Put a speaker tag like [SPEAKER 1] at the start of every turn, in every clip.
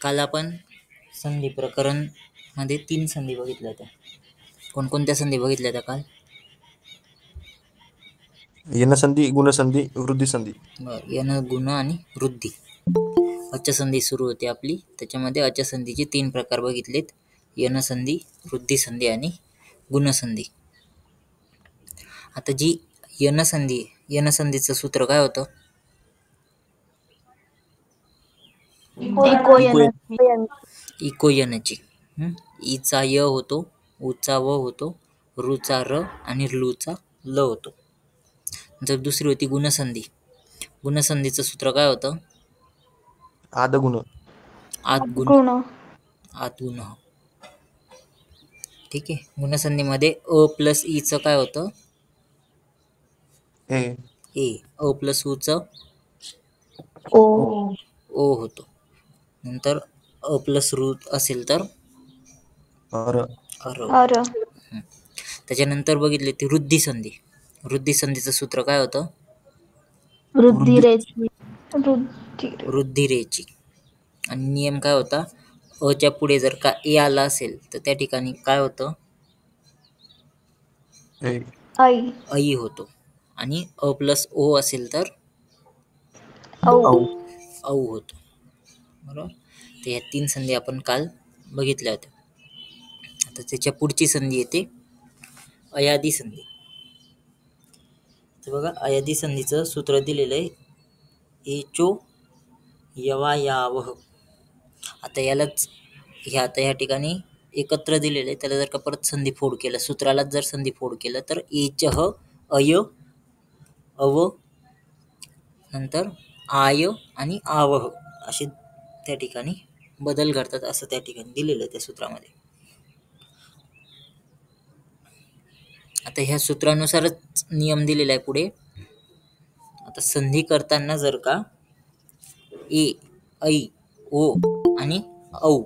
[SPEAKER 1] काल आपण संधी प्रकरण मध्ये 3 संधी बघितल्या होत्या. कोणकोणत्या संधी बघितल्या होत्या काल?
[SPEAKER 2] यनसंधी, गुणसंधी, वृद्धिसंधी.
[SPEAKER 1] यन, गुण आणि वृद्धी. अचसंधी सुरू होती आपली. त्याच्यामध्ये अचसंधीचे 3 प्रकार बघितलेत. यनसंधी, वृद्धिसंधी आणि गुणसंधी. आता जी यनसंधी, यनसंधीचं सूत्र काय होतं? इको यनची. ईचा य होतो, उचा व होतो, रुचा र आणि लूचा ल होतो. जर दुसरी होती गुणसंधी. गुणसंधीचं सूत्र काय होतं?
[SPEAKER 2] आदगुण.
[SPEAKER 1] आदगुण. ठीक आहे. गुणसंधीमध्ये अ प्लस ईचं काय होतं?
[SPEAKER 2] ए.
[SPEAKER 1] अ प्लस ऊचं ओ होतो. नंतर अ प्लस रू असेल तर
[SPEAKER 2] अर.
[SPEAKER 1] त्याच्यानंतर बघितले ती वृद्धिसंधी. वृद्धिसंधीचं सूत्र काय होतं? वृद्धिरेची. आणि नियम काय होता? अच्या पुढे जर का ए आला असेल तर त्या ठिकाणी काय होतं? ऐ होतो. आणि अ प्लस ओ असेल तर औ होतो. बरोबर. तर या 3 संधी आपण काल बघितल्या होत्या. आता त्याच्या पुढची संधी येते अयादी संधी. तर बघा, अयादी संधीचं सूत्र दिलेलं आहे एचो यवायावह. आता यालाच आता या ठिकाणी एकत्र दिलेलं आहे. त्याला जर का परत संधी फोड केलं, सूत्रालाच जर संधी फोड केलं तर एचह अय अव नंतर आय आणि आवह असे त्या ठिकाणी बदल घडतात, असं त्या ठिकाणी दिलेलं आहे त्या सूत्रामध्ये. आता ह्या सूत्रानुसारच नियम दिलेला आहे पुढे. आता संधी करताना जर का ए, ऐ, ओ आणि औ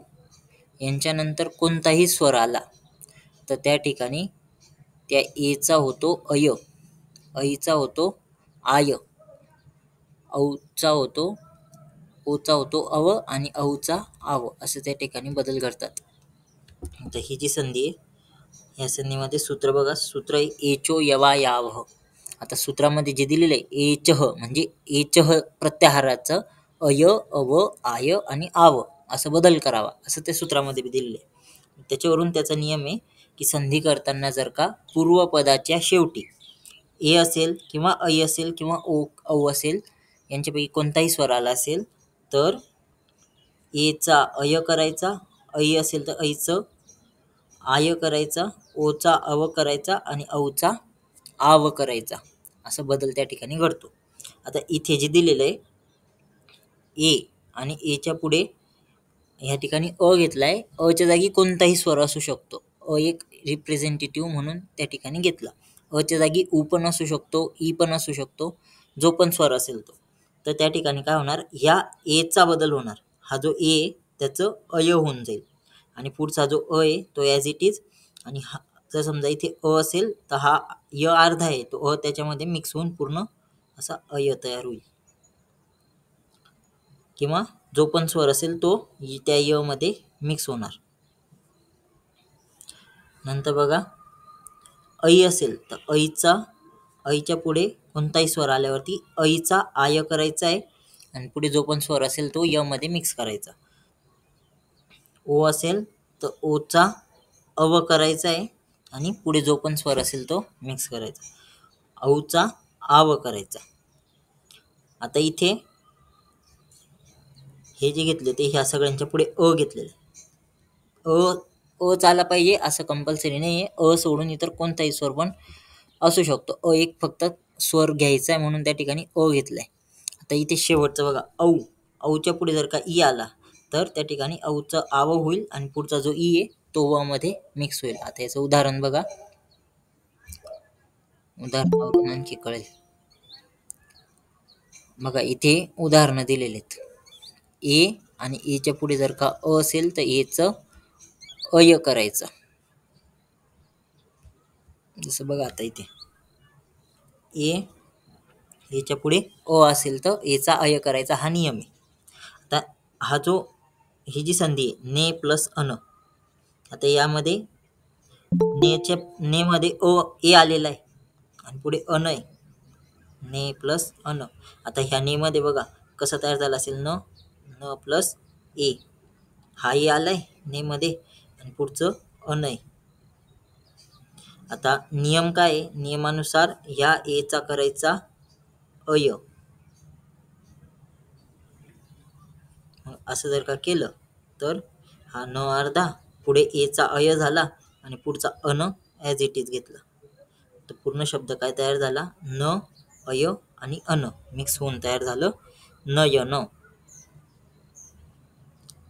[SPEAKER 1] यांच्यानंतर कोणताही स्वर आला तर त्या ठिकाणी त्या एचा होतो अय, ऐचा होतो आय, औचा होतो ओचा होतो अव आणि औचा आव, असं त्या ठिकाणी बदल घडतात. आता ही जी संधी आहे या संधीमध्ये सूत्र बघा. सूत्र आहे एचो यवायावह. आता सूत्रामध्ये जे दिलेलं आहे एचह म्हणजे एचह प्रत्याहाराचं अय, अव, आय आणि आव असं बदल करावा, असं त्या सूत्रामध्ये दिलेलं आहे. त्याच्यावरून त्याचा नियम आहे की संधी करताना जर का पूर्वपदाच्या शेवटी ए असेल किंवा ऐ असेल किंवा औ असेल यांच्यापैकी कोणताही स्वर आला असेल तर एचा अय करायचा, ऐ असेल तर ऐचं आय करायचा, ओचा अव करायचा आणि औचा आव करायचा, असं बदल त्या ठिकाणी घडतो. आता इथे जे दिलेलं आहे ए आणि एच्या पुढे ह्या ठिकाणी अ घेतलाय. अच्या जागी कोणताही स्वर असू शकतो. अ एक रिप्रेझेंटेटिव्ह म्हणून त्या ठिकाणी घेतला. अच्या जागी उ पण असू शकतो, ई पण असू शकतो, जो पण स्वर असेल तो. तर त्या ठिकाणी काय होणार, ह्या एचा बदल होणार. हा जो ए त्याचं अय होऊन जाईल आणि पुढचा जो अ आहे तो ॲज इट इज. आणि हा जर समजा इथे अ असेल तर हा य अर्धा आहे, तो अ त्याच्यामध्ये मिक्स होऊन पूर्ण असा अय तयार होईल. किंवा जो पण स्वर असेल तो त्या य मध्ये मिक्स होणार. नंतर बघा ऐ असेल तर ऐच्या पुढे कोणताही स्वर आल्यावरती ऐचा आय करायचा आहे आणि पुढे जो पण स्वर असेल तो य मध्ये मिक्स करायचा. ओ असेल तर ओचा अव करायचा आहे आणि पुढे जो पण स्वर असेल तो मिक्स करायचा. औचा आव करायचा. आता इथे हे जे घेतले ते ह्या सगळ्यांच्या पुढे अ घेतलेले. अ आला पाहिजे असं कंपल्सरी नाही आहे. अ सोडून इतर कोणताही स्वर पण असू शकतो. अ एक फक्त स्वर घ्यायचा आहे म्हणून त्या ठिकाणी अ घेतलाय. आता इथे शेवटचं बघा औ. औच्या पुढे जर का ई आला तर त्या ठिकाणी औचं आव होईल आणि पुढचा जो ई आहे तो व मध्ये मिक्स होईल. आता याचं उदाहरण बघा. उदाहरणावरून आणखी कळेल. बघा इथे उदाहरणं दिलेले आहेत. ए आणि एच्या पुढे जर का अ असेल तर एचं अय करायचं. जसं बघा आता इथे एच्या पुढे अ असेल तर एचा अय करायचा, हा नियम आहे. आता हा जो ही जी संधी आहे ने प्लस अन, आता यामध्ये ने मध्ये ए आलेला आहे आणि पुढे अन आहे, ने प्लस अन. आता ह्या ने मध्ये बघा कसं तयार झालं असेल, न न प्लस ए, हा ए आलाय ने मध्ये आणि पुढचं अन आहे. आता नियम काय आहे, नियमानुसार ह्या ए चा करायचा अय. मग असं जर का केलं तर हा न अर्धा पुढे ए चा अय झाला आणि पुढचा अन ॲज इट इज घेतला, तर पूर्ण शब्द काय तयार झाला, न अय आणि अन मिक्स होऊन तयार झालं नयन.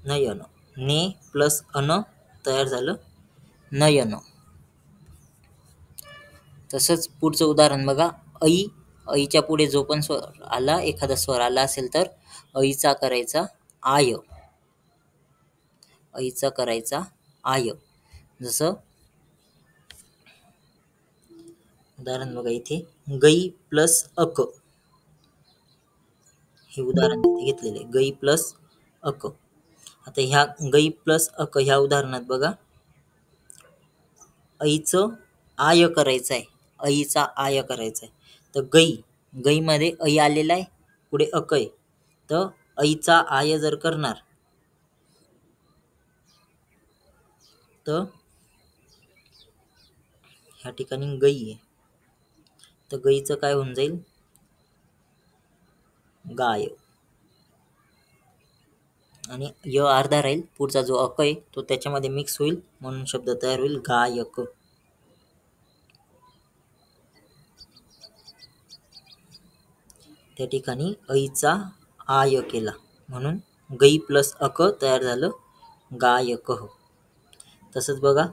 [SPEAKER 1] नयन, ने प्लस अन तयार झालं नयन. तसंच पुढचं उदाहरण बघा, ऐ, ऐच्या पुढे जो पण स्वर आला, एखादा स्वर आला असेल तर ऐचा करायचा आय, ऐचा करायचा आय. जसं उदाहरण बघा इथे, गै प्लस अक, हे उदाहरण तिथे घेतलेले आहे, गै प्लस अक. आता ह्या गै प्लस अक ह्या उदाहरणात बघा, ऐचं आय करायचं आहे, ऐचा आय करायचा आहे. तर गै मध्ये ऐ आलेला आहे, पुढे अक आहे, तर ऐचा आय जर करणार तर ह्या ठिकाणी गै आहे, तर गैचं काय होऊन जाईल, गाय. आणि य अर्धा राहील, पुढचा जो अक आहे तो त्याच्यामध्ये मिक्स होईल म्हणून शब्द तयार होईल गायक. त्या ठिकाणी ऐचा आय केला म्हणून गै प्लस अक तयार झालं गायक. तसंच बघा,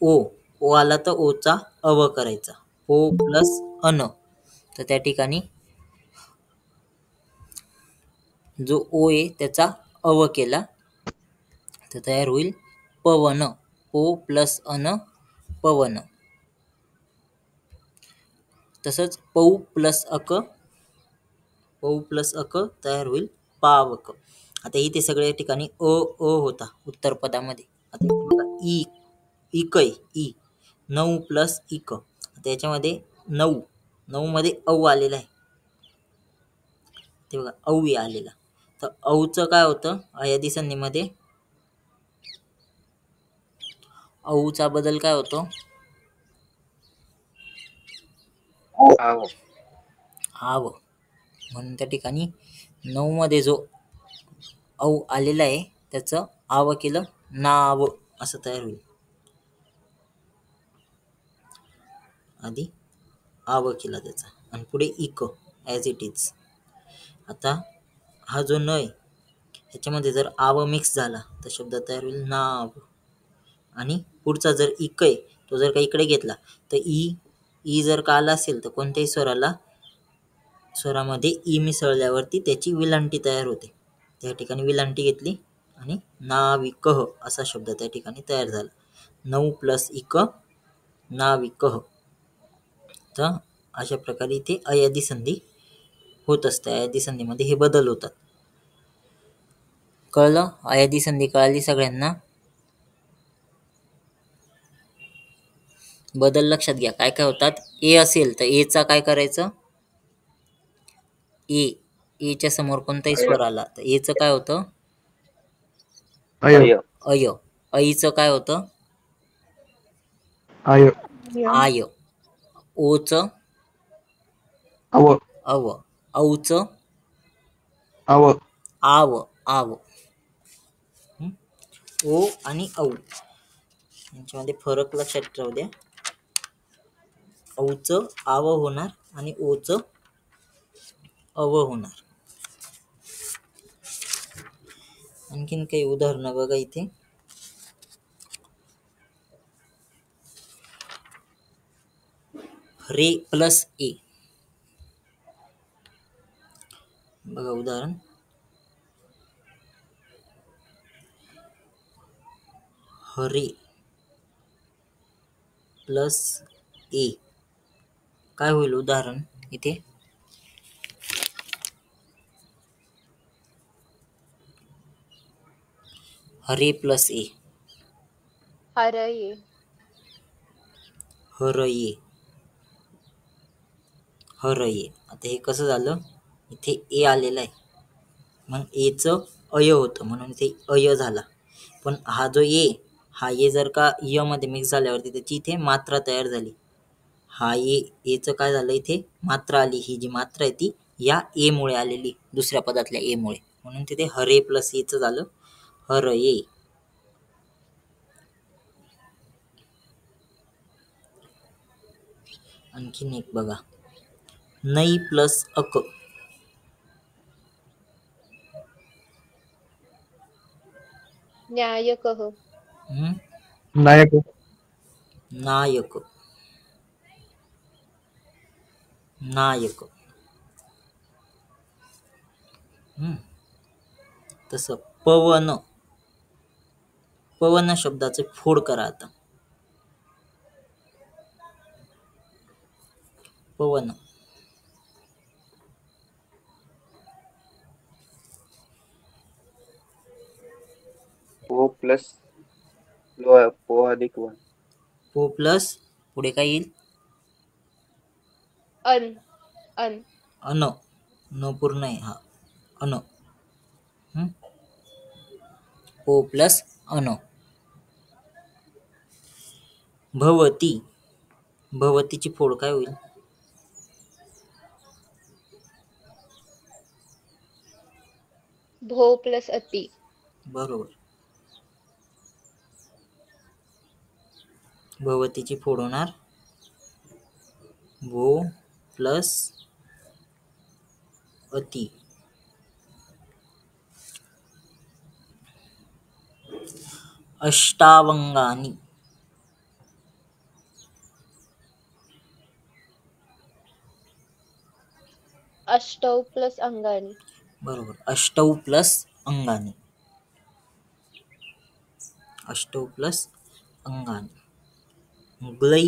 [SPEAKER 1] ओ आला तर ओचा अव करायचा, ओ प्लस अन, तर त्या ठिकाणी जो ओ आहे त्याचा अव केला तर तयार होईल पवन, ओ प्लस अन पवन. तसंच पौ प्लस अक तयार होईल पावक. आता इथे सगळ्या ठिकाणी अ होता उत्तर पदामध्ये. आता इथे बघा इक आहे, ई 9 प्लस इक, आता याच्यामध्ये 9 मध्ये औ आलेला आहे, ते बघा औ आलेला. तर औचं काय होतं अयादी संधीमध्ये, औचा बदल काय होतो, आव. म्हणून त्या ठिकाणी 9 मध्ये जो औ आलेला आहे त्याचं आव केलं नाव, असं तयार होईल. आधी आव केला त्याचा आणि पुढे इक ॲज इट इज. आता हा जो न आहे ह्याच्यामध्ये जर आव मिक्स झाला तर शब्द तयार होईल नाव. आणि पुढचा जर इक आहे तो जर का इकडे घेतला तर ई जर का आला असेल तर कोणत्याही स्वरामध्ये ई मिसळल्यावरती त्याची विलांटी तयार होते. त्या ठिकाणी विलांटी घेतली आणि नाविकह असा शब्द त्या ठिकाणी तयार झाला. 9 प्लस इक नाविकह. तर अशा प्रकारे इथे अयादी संधी होत असते. अयादी संधीमध्ये हे बदल होतात. कळलं? अयादी संधी कळाली सगळ्यांना? बदल लक्षात घ्या, काय काय होतात. ए असेल तर एचा काय करायचं, एच्या समोर कोणताही स्वर आला तर एचं काय होतं, अय. ऐचं काय होतं, आय. ओचं अव. औचं आव. ओ आणि औ यांच्यामध्ये फरक लक्षात राहू द्या. औचं आव होणार आणि ओचं अव होणार. आणखीन काही उदाहरणं बघा इथे. रे प्लस ए, बघा उदाहरण, हरे प्लस ए, काय होईल उदाहरण इथे, हरे प्लस ए,
[SPEAKER 3] हरये,
[SPEAKER 1] हरये, हरये. आता हे कसं झालं, इथे ए आलेलं आहे, मग एचं अय होतं म्हणून इथे अय झाला. पण हा जो ए, हा ए जर का य मध्ये मिक्स झाल्यावरती त्याची इथे मात्रा तयार झाली. हा एचं काय झालं, इथे मात्रा आली. ही जी मात्रा आहे ती या ए मुळे आलेली, दुसऱ्या पदातल्या ए मुळे, म्हणून तिथे हरे प्लस एचं झालं हरये. आणखीन एक बघा, नै प्लस अक,
[SPEAKER 3] न्यायकः,
[SPEAKER 1] हम्म?
[SPEAKER 2] नायक,
[SPEAKER 1] नायक, नायक. तसं पवन, पवन शब्दाचे फोड करा आता. पवन,
[SPEAKER 4] पो प्लस पो अधिक वन,
[SPEAKER 1] पो प्लस पुढे काय येईल,
[SPEAKER 3] अन, अन,
[SPEAKER 1] अन, न पूर्ण आहे हा, अन. पो प्लस अन. भवती, भवतीची फोड काय होईल,
[SPEAKER 3] भो प्लस अति,
[SPEAKER 1] बरोबर. भवतीची फोड होणार भो प्लस अति. अष्टावंगानी,
[SPEAKER 3] अष्टौ प्लस अंगानी,
[SPEAKER 1] बरोबर. अष्टौ प्लस अंगानी, अष्टौ प्लस अंगानी. ग्लै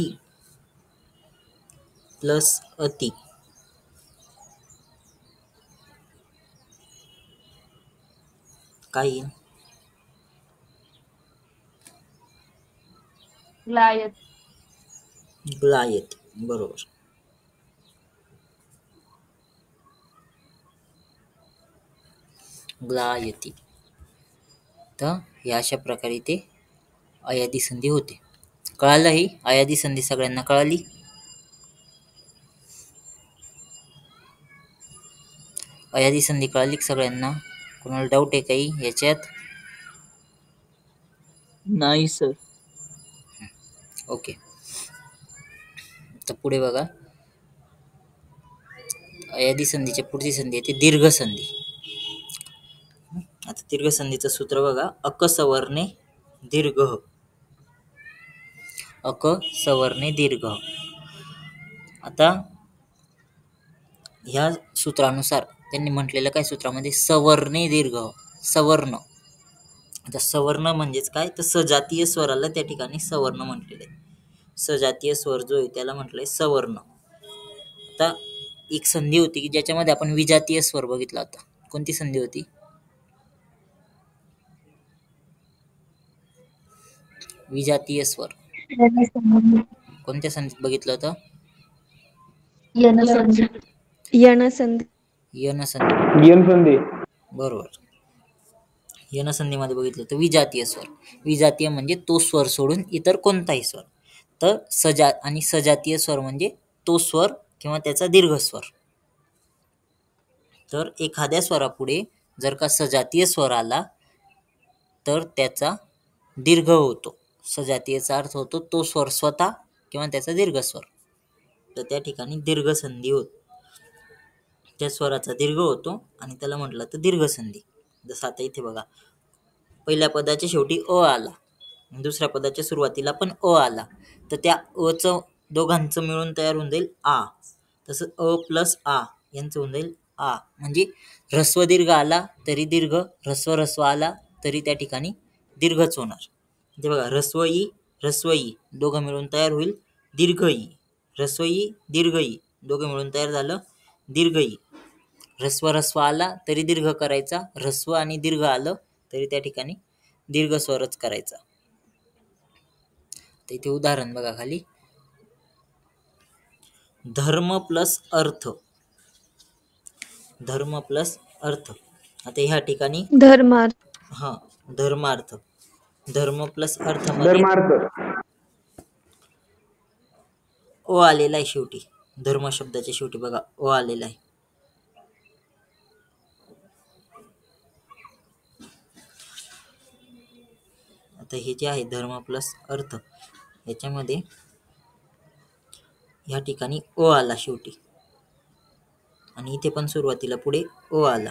[SPEAKER 1] प्लस अति, काय येईल,
[SPEAKER 3] ग्लायत,
[SPEAKER 1] ग्लायती, बरोबर. ग्लायती. तर हे अशा प्रकारे ते अयादी संधी होते. कळालं, ही अयादी संधी सगळ्यांना कळाली. अयादी संधी कळाली का सगळ्यांना? कोणाला डाऊट आहे काही याच्यात?
[SPEAKER 5] नाही सर.
[SPEAKER 1] ओके. तर पुढे बघा, अयादी संधीच्या पुढची संधी आहे ती दीर्घ संधी. आता दीर्घ संधीचं सूत्र बघा, अक सवर्णे दीर्घ, अक सवर्णे दीर्घ. आता ह्या सूत्रानुसार त्यांनी म्हटलेलं काय सूत्रामध्ये, सवर्णे दीर्घ, सवर्ण. आता सवर्ण म्हणजेच काय, तर सजातीय स्वराला त्या ठिकाणी सवर्ण म्हटलेलं आहे. सजातीय स्वर जो आहे त्याला म्हटलंय सवर्ण. आता एक संधी होती की ज्याच्यामध्ये आपण विजातीय स्वर बघितला होता. कोणती संधी होती? विजातीय स्वर. कोणत्या संधीत बघितलं होतं?
[SPEAKER 6] यन संधी.
[SPEAKER 1] यन संधी,
[SPEAKER 4] यन संधी,
[SPEAKER 1] बरोबर. यन संधीमध्ये बघितलं तर विजातीय स्वर. विजातीय म्हणजे तो स्वर सोडून इतर कोणताही स्वर. तर सजातीय स्वर म्हणजे तो स्वर किंवा त्याचा दीर्घ स्वर. तर एखाद्या स्वरापुढे जर का सजातीय स्वर आला तर त्याचा दीर्घ होतो. सजातीयचा अर्थ होतो तो स्वर स्वतः किंवा त्याचा दीर्घ स्वर. तर त्या ठिकाणी दीर्घ संधी होत, त्या स्वराचा दीर्घ होतो आणि त्याला म्हटलं तर दीर्घ संधी. जसं आता इथे बघा, पहिल्या पदाच्या शेवटी अ आला, दुसऱ्या पदाच्या सुरुवातीला पण अ आला, तर त्या अचं दोघांचं मिळून तयार होऊन जाईल आ. तसं अ प्लस आ यांचं होऊन जाईल आ. म्हणजे ऱ्हस्व दीर्घ आला तरी दीर्घ, ऱ्हस्व आला तरी त्या ठिकाणी दीर्घच होणार. ते बघा, ऱ्हस्व ई दोघं मिळून तयार होईल दीर्घ ई. ऱ्हस्व ई दीर्घ ई दोघं मिळून तयार झालं दीर्घ ई. ऱ्हस्व आला तरी दीर्घ करायचा, ऱ्हस्व आणि दीर्घ आलं तरी त्या ठिकाणी दीर्घ स्वरच करायचा. तर इथे उदाहरण बघा खाली, धर्म प्लस अर्थ. धर्म प्लस अर्थ. आता ह्या ठिकाणी
[SPEAKER 3] धर्मार्थ.
[SPEAKER 1] हा धर्मार्थ. धर्म प्लस अर्थ मध्ये ओ आलेला आहे शेवटी. धर्म शब्दाच्या शेवटी बघा ओ आलेला आहे. आता हे जे आहे धर्म प्लस अर्थ, याच्यामध्ये या ठिकाणी ओ आला शेवटी आणि इथे पण सुरुवातीला पुढे ओ आला.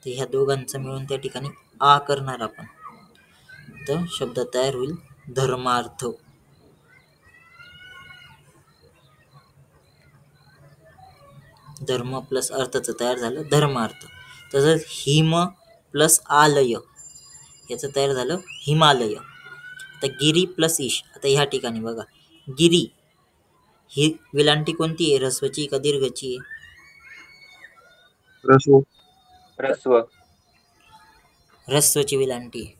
[SPEAKER 1] तर ह्या दोघांचा मिळून त्या ठिकाणी आ करणार आपण. तर शब्द तयार होईल धर्मार्थ. धर्म प्लस अर्थचं तयार झालं धर्मार्थ. तसंच हिम प्लस आलय याचं तयार झालं हिमालय. आता गिरी प्लस ईश. आता ह्या ठिकाणी बघा गिरी ही विलांटी कोणती आहे, ऱ्हस्वची का दीर्घची आहे?
[SPEAKER 2] ह्रस्व.
[SPEAKER 4] ह्रस्व.
[SPEAKER 1] ऱ्हस्वची विलांटी आहे,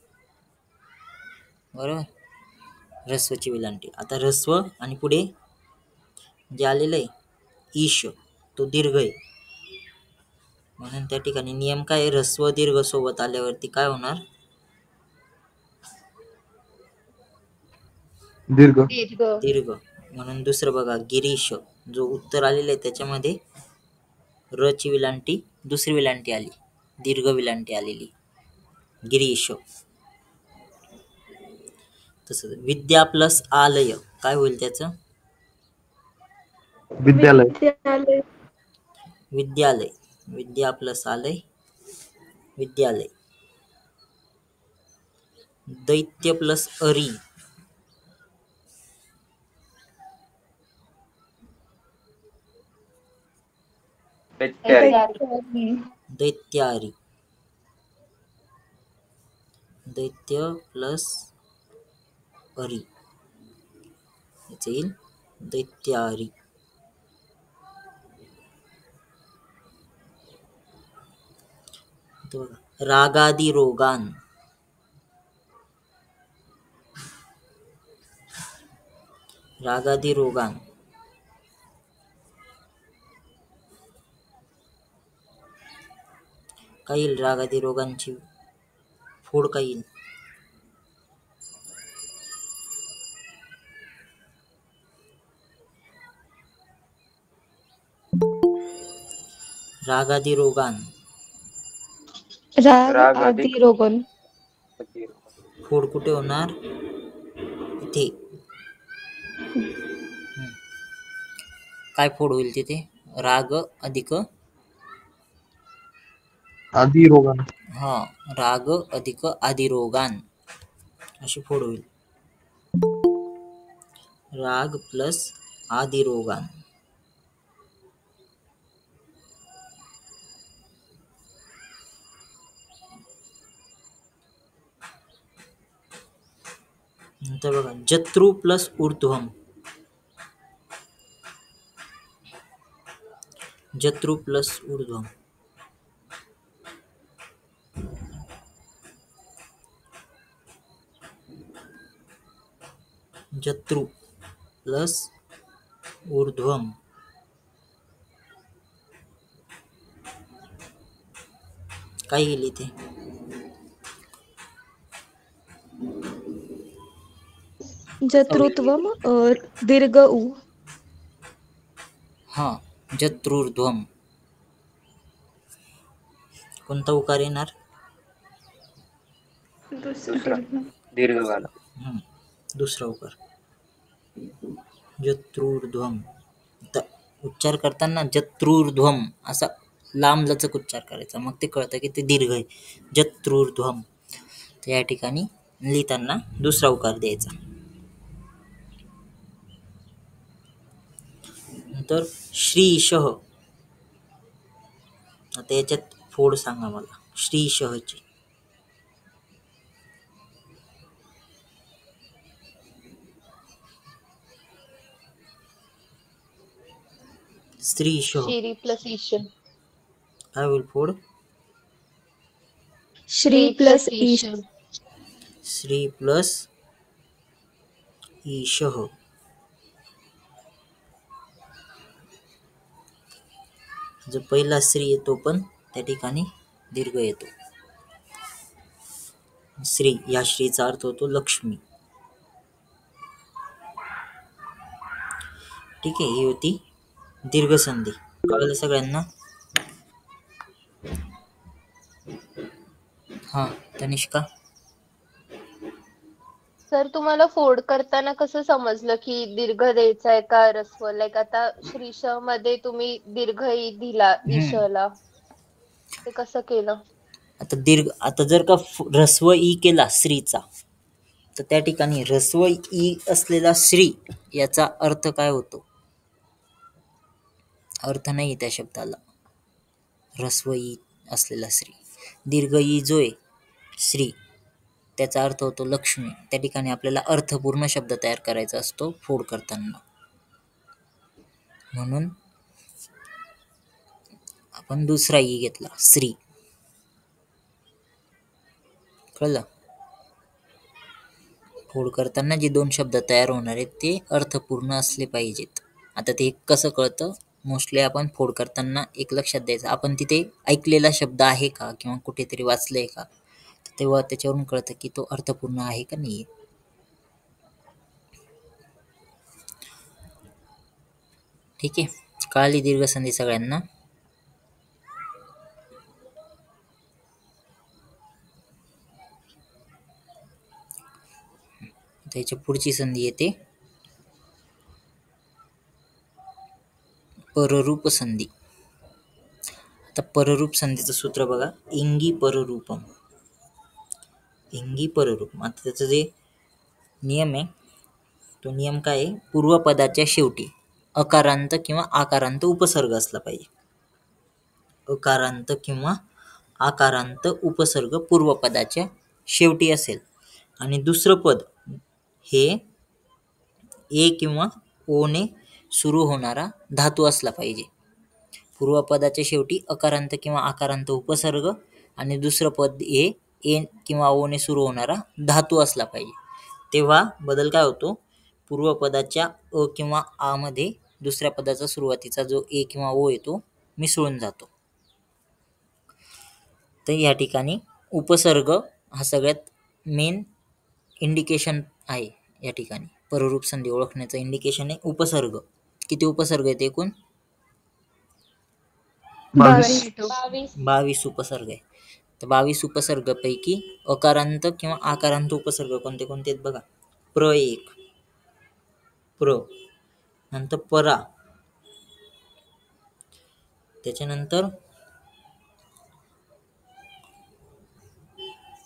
[SPEAKER 1] बरोबर, ऱ्हस्वची विलांटी. आता ऱ्हस्व आणि पुढे जे आलेलं आहे ईश तो दीर्घ आहे, म्हणून त्या ठिकाणी नियम काय आहे, ऱ्हस्व दीर्घ सोबत आल्यावरती काय होणार,
[SPEAKER 2] दीर्घ.
[SPEAKER 3] दीर्घ.
[SPEAKER 1] दीर्घ. म्हणून दुसरं बघा गिरीश, जो उत्तर आलेलं आहे त्याच्यामध्ये र ची विलांटी दुसरी विलांटी आली, दीर्घ विलांटी आलेली गिरीश. तसंच विद्या प्लस आलय काय होईल त्याचं,
[SPEAKER 2] विद्यालय.
[SPEAKER 3] विद्यालय.
[SPEAKER 1] विद्यालय. विद्या प्लस आलय विद्यालय. दैत्य प्लस अरी.
[SPEAKER 4] दैत्यारी.
[SPEAKER 1] दैत्यारी. दैत्य प्लस अरी याचं येईल दैत्यारी. आता बघा रागादी रोगान. रागादी रोगान. काय येईल रागादी रोगांची फोड काय येईल, रागादी रोगान.
[SPEAKER 3] राग आदी रोगन.
[SPEAKER 1] फोड कुठे होणार, इथे. काय फोड होईल तिथे, राग अधिक
[SPEAKER 2] आदिरोगान.
[SPEAKER 1] हा राग अधिक आदिरोगान अशी फोड होईल. राग प्लस आदिरोगान. नंतर बघा जत्रु प्लस ऊर्ध्वम. जत्रु प्लस ऊर्ध्वम. जत्रु प्लस ऊर्ध्वम. काय येईल इथे,
[SPEAKER 3] जत्रुत्वम दीर्घ उ.
[SPEAKER 1] हा जत्रुर्ध्वम. कोणता उकार येणार,
[SPEAKER 4] दुसरा दीर्घवाला.
[SPEAKER 1] दुसरा उकार जत्रुर्ध्वम. उच्चार करताना जत्रुर्ध्वम असा लांब लचक उच्चार करायचा, मग ते कळतं की ते दीर्घ आहे. जत्रुर्ध्वम. तर या ठिकाणी लिहिताना दुसरा उकार द्यायचा. नंतर श्रीशः. आता याच्यात फोड सांगा मला श्रीशःची. स्त्रीशः
[SPEAKER 3] श्री प्लस ईश.
[SPEAKER 1] काय होईल फोड,
[SPEAKER 3] श्री प्लस ईश.
[SPEAKER 1] श्री प्लस ईशः. जो पहिला श्री येतो पण त्या ठिकाणी दीर्घ येतो. श्री या श्रीचा अर्थ होतो लक्ष्मी. ठीक आहे, ही होती दीर्घ संधी. कळलं सगळ्यांना? हा तनिष्का.
[SPEAKER 3] सर तुम्हाला फोड करताना कसं समजलं की दीर्घ द्यायचा आहे का ऱ्हस्व? लाईक आता श्रीश मध्ये तुम्ही दीर्घ ई दिला ईशला, ते कसं केलं?
[SPEAKER 1] आता जर का ऱ्हस्व ई केला श्रीचा, तर त्या ठिकाणी ऱ्हस्व ई असलेला श्री याचा अर्थ काय होतो? अर्थ नाही त्या शब्दाला. ऱ्हस्व ई असलेला श्री. दीर्घ ई जो आहे श्री, त्याचा अर्थ होतो लक्ष्मी. त्या ठिकाणी आपल्याला अर्थपूर्ण शब्द तयार करायचा असतो फोड करताना. म्हणून आपण दुसरा ई घेतला, श्री. कळलं? फोड करताना जे दोन शब्द तयार होणार आहेत ते अर्थपूर्ण असले पाहिजेत. आता ते कसं कळतं? मोस्टली आपण फोड करताना एक लक्षात द्यायचं, आपण तिथे ऐकलेला शब्द आहे का किंवा कुठेतरी वाचलंय का, तेव्हा त्याच्यावरून कळतं की तो अर्थपूर्ण आहे का नाहीये. ठीक आहे, कळाली दीर्घ संधी सगळ्यांना? त्याच्या पुढची संधी येते पररूप संधी. आता पररूप संधीचं सूत्र बघा, इंगी पररूपम. इंगी पररूपम. आता त्याचं जे नियम आहे तो नियम काय आहे? पूर्वपदाच्या शेवटी अकारांत किंवा आकारांत उपसर्ग असला पाहिजे. अकारांत किंवा आकारांत उपसर्ग पूर्वपदाच्या शेवटी असेल आणि दुसरं पद हे ए किंवा ओ ने सुरू होणारा धातू असला पाहिजे. पूर्वपदाच्या शेवटी अकारांत किंवा आकारांत उपसर्ग आणि दुसरं पद हे ए किंवा ओ ने सुरू होणारा धातू असला पाहिजे. तेव्हा बदल काय होतो? पूर्वपदाच्या अ किंवा आ मध्ये दुसऱ्या पदाचा सुरुवातीचा जो ए किंवा ओ येतो मिसळून जातो. तर या ठिकाणी उपसर्ग हा सगळ्यात मेन इंडिकेशन आहे. या ठिकाणी पररूप संधी ओळखण्याचं इंडिकेशन आहे उपसर्ग. किती उपसर्ग आहेत एकूण? 22 उपसर्ग आहे. तर 22 उपसर्गापैकी अकारांत किंवा आकारांत उपसर्ग कोणते कोणते आहेत बघा. प्र एक, प्र, नंतर परा, त्याच्यानंतर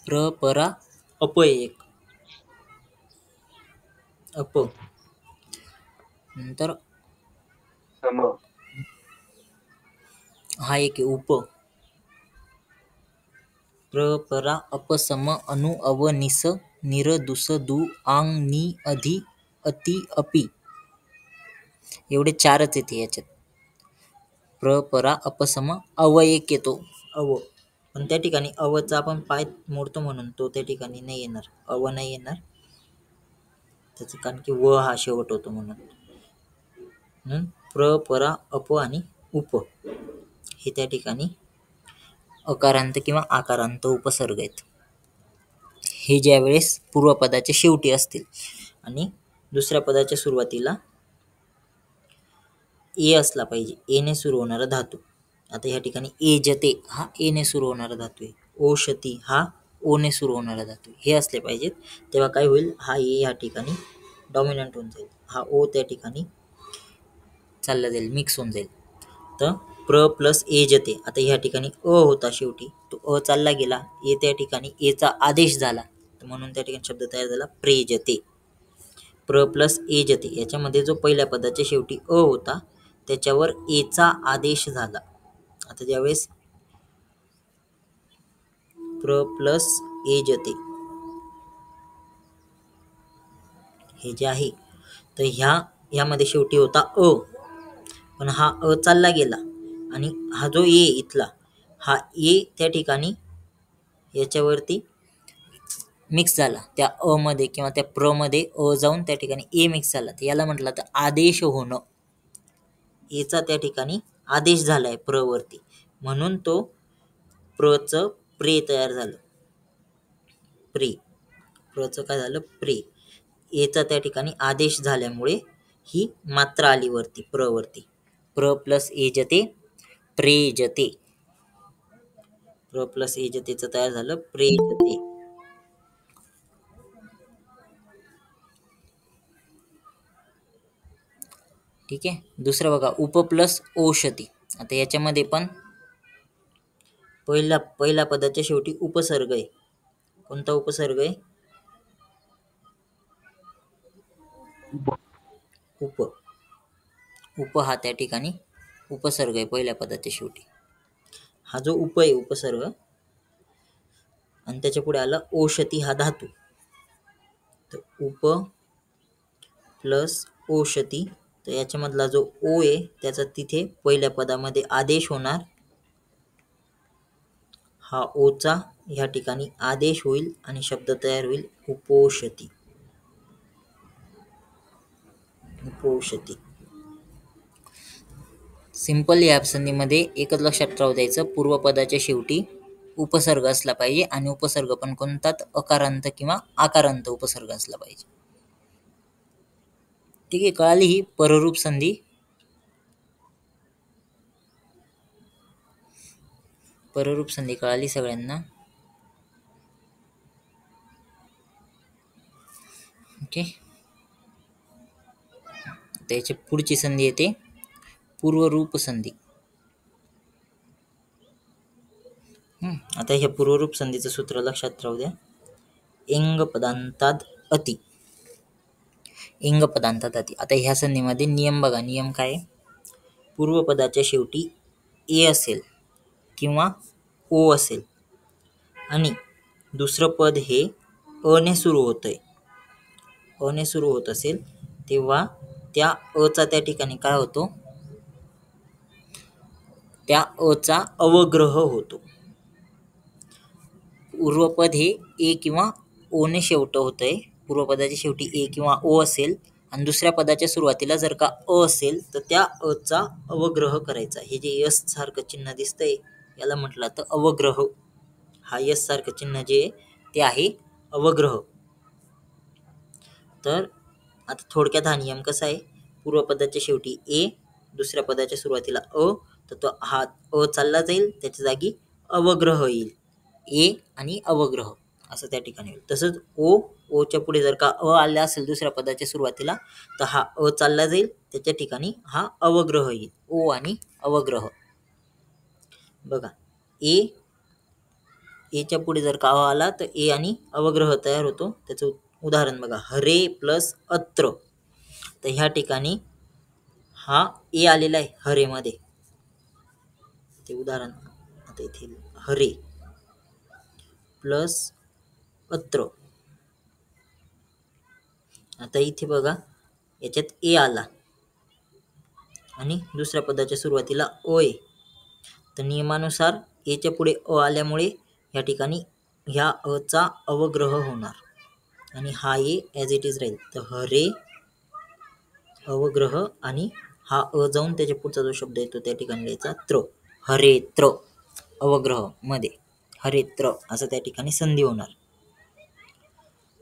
[SPEAKER 1] प्र, परा, अप एक, अप, नंतर
[SPEAKER 4] सम,
[SPEAKER 1] हा एक आहे उप. प्र, परा, अप, सम, अनु, अव, निस, निर, दुस, दु, आंग, नि, अधि, अति, अपि. एवढे चारच येते याच्यात. प्र, परा, अप, सम, अव एक येतो, अव. पण त्या ठिकाणी अवचा आपण पाय मोडतो म्हणून तो त्या ठिकाणी नाही येणार, अव नाही येणार. त्याचं कारण की व हा शेवट होतो म्हणून प्र, परा, अप आणि उप हे त्या ठिकाणी अकारांत किंवा आकारांत उपसर्ग आहेत. हे ज्या वेळेस पूर्वपदाच्या शेवटी असतील आणि दुसऱ्या पदाच्या सुरुवातीला ए असला पाहिजे, ए ने सुरू होणारा धातू. आता या ठिकाणी एजते हा ए ने सुरू होणारा धातू आहे. ओशती हा ओ ने सुरू होणारा धातू. हे असले पाहिजेत. तेव्हा काय होईल? हा ए या ठिकाणी डॉमिनंट होऊन जाईल, हा ओ त्या ठिकाणी चालला जाईल, मिक्स होऊन जाईल. तर प्र प्लस एजते. आता ह्या ठिकाणी अ होता शेवटी, तो अ चालला गेला, ए त्या ठिकाणी एचा आदेश झाला, तर म्हणून त्या ठिकाणी शब्द तयार झाला प्रेजते. प्र प्लस एजते याच्यामध्ये जो पहिल्या पदाच्या शेवटी अ होता त्याच्यावर एचा आदेश झाला. आता ज्यावेळेस प्र प्लस एजते हे जे आहे तर ह्यामध्ये शेवटी होता अ, पण हा अ चालला गेला आणि हा जो ए इथला हा ए त्या ठिकाणी याच्यावरती मिक्स झाला त्या अ मध्ये किंवा त्या प्र मध्ये अ जाऊन त्या ठिकाणी ए मिक्स झाला, तर याला म्हटलं तर आदेश होणं. एचा त्या ठिकाणी आदेश झालाय प्र वरती, म्हणून तो प्रच प्रे तयार झालं. प्रे, प्रच काय झालं? प्रे. एचा त्या ठिकाणी आदेश झाल्यामुळे ही मात्रा आली वरती प्र वरती. प्र प्लस एजते प्रेजते. प्र प्लस एजतेचं तयार झालं प्रेजते. ठीक आहे. दुसरं बघा, उप प्लस औषधी. आता याच्यामध्ये पण पहिल्या पदाच्या शेवटी उपसर्ग आहे. कोणता उपसर्ग आहे? उप. उप हा त्या ठिकाणी उपसर्ग आहे पहिल्या पदाच्या शेवटी. हा जो उप आहे उपसर्ग, आणि त्याच्या पुढे आला औषधी हा धातू. तर उप प्लस औषधी, तर याच्यामधला जो ओ आहे त्याचा तिथे पहिल्या पदामध्ये आदेश होणार. हा ओचा ह्या ठिकाणी आदेश होईल आणि शब्द तयार होईल उपोषती. उपोषती. सिंपल या संधीमध्ये एकच लक्षात राहू द्यायचं, पूर्वपदाच्या शेवटी उपसर्ग असला पाहिजे, आणि उपसर्ग पण कोणतात? अकारांत किंवा आकारांत उपसर्ग असला पाहिजे. ठीक आहे. कळाली ही पररूप संधी. पररूप संधी कळाली सगळ्यांना? ओके. त्याची पुढची संधी येते पूर्वरूप संधी. आता ह्या पूर्वरूप संधीचं सूत्र लक्षात राहू द्या. इंग पदांताद अति. इंग पदांताद अति. आता ह्या संधीमध्ये नियम बघा. नियम काय? पूर्वपदाच्या शेवटी ए असेल किंवा ओ असेल, आणि दुसरं पद हे अ ने सुरू होतंय, अ ने सुरू होत असेल, तेव्हा त्या अ चा त्या ठिकाणी काय होतो? त्या अ चा अवग्रह होतो. पूर्वपद हे ए किंवा ओ ने शेवट होतंय. पूर्वपदाच्या शेवटी ए किंवा ओ असेल, आणि दुसऱ्या पदाच्या सुरुवातीला जर का अ असेल, तर त्या अ चा अवग्रह करायचा. हे जे यस सारखं चिन्ह दिसतंय याला म्हटलं तर अवग्रह. हा यस सारखं चिन्ह जे ते आहे अवग्रह. तर आता थोडक्यात हा नियम कसा आहे? पूर्वपदाच्या शेवटी ए, दुसऱ्या पदाच्या सुरुवातीला अ, तर तो हा अ चालला जाईल, त्याच्या जागी अवग्रह येईल. ए आणि अवग्रह असं त्या ठिकाणी होईल. तसंच ओच्या पुढे जर का अ आला असेल दुसऱ्या पदाच्या सुरुवातीला, तर हा अ चालला जाईल, त्याच्या ठिकाणी हा अवग्रह येईल. ओ आणि अवग्रह. बघा, एच्या पुढे जर का अ आला तर ए आणि अवग्रह तयार होतो. त्याचं उदाहरण बघा, हरे प्लस अत्र. तर ह्या ठिकाणी हा ए आलेला आहे हरेमध्ये. ते उदाहरण आता इथे हरे प्लस अत्र. आता इथे बघा, याच्यात ए आला आणि दुसऱ्या पदाच्या सुरुवातीला अ आहे. तर नियमानुसार एच्या पुढे अ आल्यामुळे या ठिकाणी ह्या अ चा अवग्रह होणार, आणि हा ए ॲज इट इज राहील. तर हरे अवग्रह, आणि हा अ जाऊन त्याच्या पुढचा जो शब्द येतो त्या ठिकाणी लिहायचा त्र. हरेत्र अवग्रह मध्ये हरेत्र असं त्या ठिकाणी संधी होणार.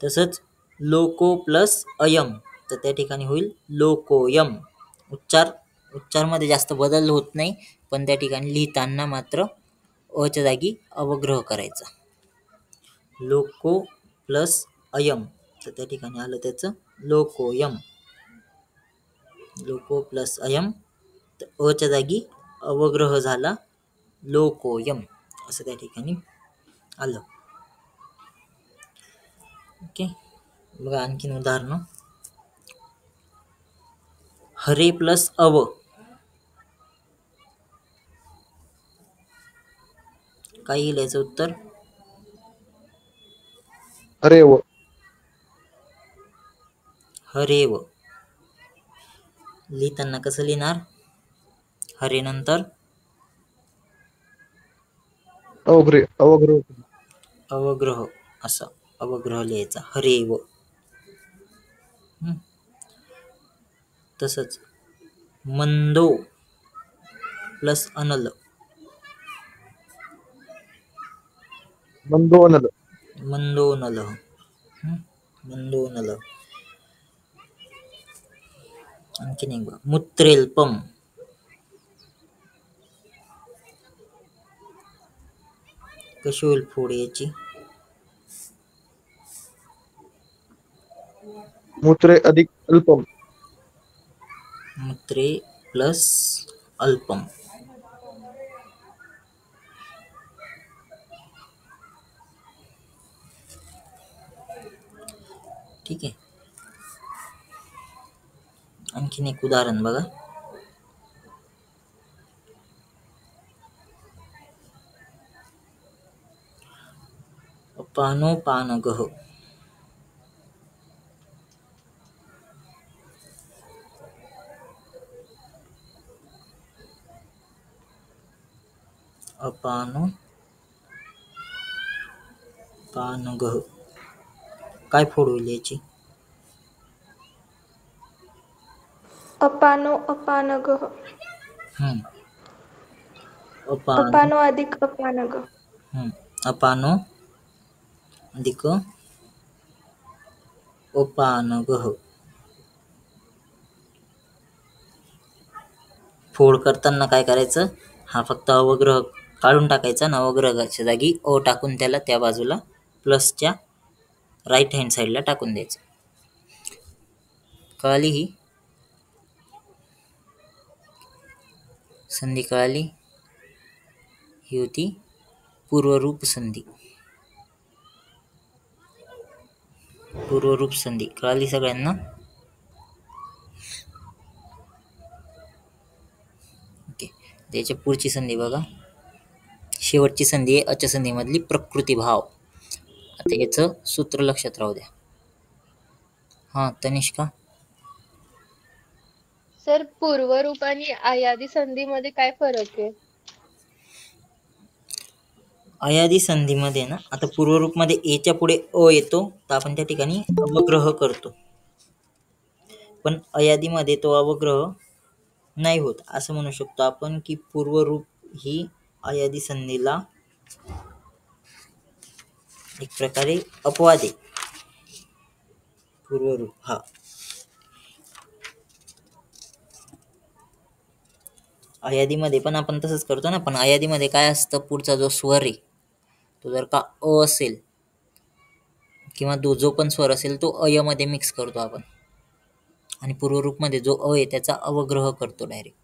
[SPEAKER 1] तसंच लोको प्लस अयम, तर त्या ठिकाणी होईल लोकोयम. उच्चारमध्ये जास्त बदल होत नाही, पण त्या ठिकाणी लिहिताना मात्र अच्या जागी अवग्रह करायचा. लोको प्लस अयम, तर त्या ठिकाणी आलं त्याचं लोकोयम. लोको प्लस अयम, तर अच्या जागी अवग्रह झाला लोकोयम असं त्या ठिकाणी आलं. ओके. बघा आणखीन उदाहरण. हरे प्लस अव, काय येईल याचं उत्तर?
[SPEAKER 2] हरेव.
[SPEAKER 1] हरेव. लिहिताना कसं लिहिणार? हरे नंतर
[SPEAKER 2] अवग्रह.
[SPEAKER 1] अवग्रह असं. अवग्रह लिहायचा हरेव. तसंच मंदो प्लस अनल.
[SPEAKER 2] मंदोनल.
[SPEAKER 1] मंदोनल. मंदोनल. आणखीन एक बघा मूत्रेल्पम. कशी होईल फोड याची?
[SPEAKER 2] मूत्रे अधिक अल्पम.
[SPEAKER 1] मूत्रे प्लस अल्पम. ठीक आहे. आणखीन एक उदाहरण बघा. अपानोपानगः. अपानोपानगः. काय फोड होईल याची?
[SPEAKER 3] अपानो अपानग. अपानो अधिक अपानग.
[SPEAKER 1] अपानो अधिक अपानगः. फोड करताना काय करायचं? हा फक्त अवग्रह काढून टाकायचा आणि अवग्रहाच्या जागी अ टाकून त्याला त्या बाजूला प्लसच्या राईट हँड साईडला टाकून द्यायचं. कळाली ही संधी? कळाली? ही होती पूर्वरूप संधी. पूर्वरूप संधी कळाली सगळ्यांना? ओके. त्याच्या पुढची संधी बघा. शेवटची संधी आहे अच संधीमधली प्रकृतिभाव. आता याचं सूत्र लक्षात राहू द्या. हा तनिष्का.
[SPEAKER 3] सर पूर्वरूप आणि अयादी संधीमध्ये काय फरक आहे?
[SPEAKER 1] अयादी संधीमध्ये ना, आता पूर्वरूपमध्ये एच्या पुढे अ येतो तर आपण त्या ठिकाणी अवग्रह करतो, पण अयादीमध्ये तो अवग्रह नाही होत. असं म्हणू शकतो आपण की पूर्वरूप ही अयादी संधीला एक प्रकारे अपवाद आहे. पूर्वरूप हा अयादीमध्ये पण आपण तसंच करतो ना, पण अयादीमध्ये काय असतं, पुढचा जो स्वर आहे तो जर का अ असेल किंवा जो पण स्वर असेल तो अयमध्ये मिक्स करतो आपण, आणि पूर्वरूपमध्ये जो अ आहे त्याचा अवग्रह करतो डायरेक्ट.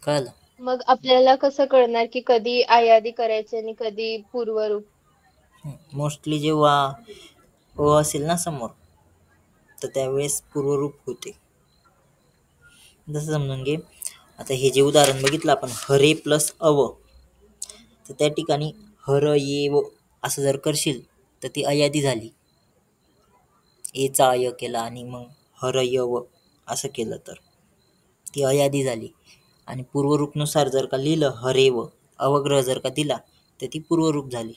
[SPEAKER 1] कळलं?
[SPEAKER 3] मग आपल्याला कसं कळणार की कधी अयादी करायची आणि कधी पूर्वरूप?
[SPEAKER 1] मोस्टली जेव्हा अ असेल ना समोर तर त्यावेळेस पूर्वरूप होते. जसं समजून घे, आता हे जे उदाहरण बघितलं आपण हरे प्लस अव, तर त्या ठिकाणी हर ये व असं जर करशील तर ती अयादी झाली. एचा अय केला आणि मग हर य व असं केलं तर ती अयादी झाली. आणि पूर्वरूपनुसार जर का लिहिलं हरे व, अवग्रह जर का दिला तर ती पूर्वरूप झाली.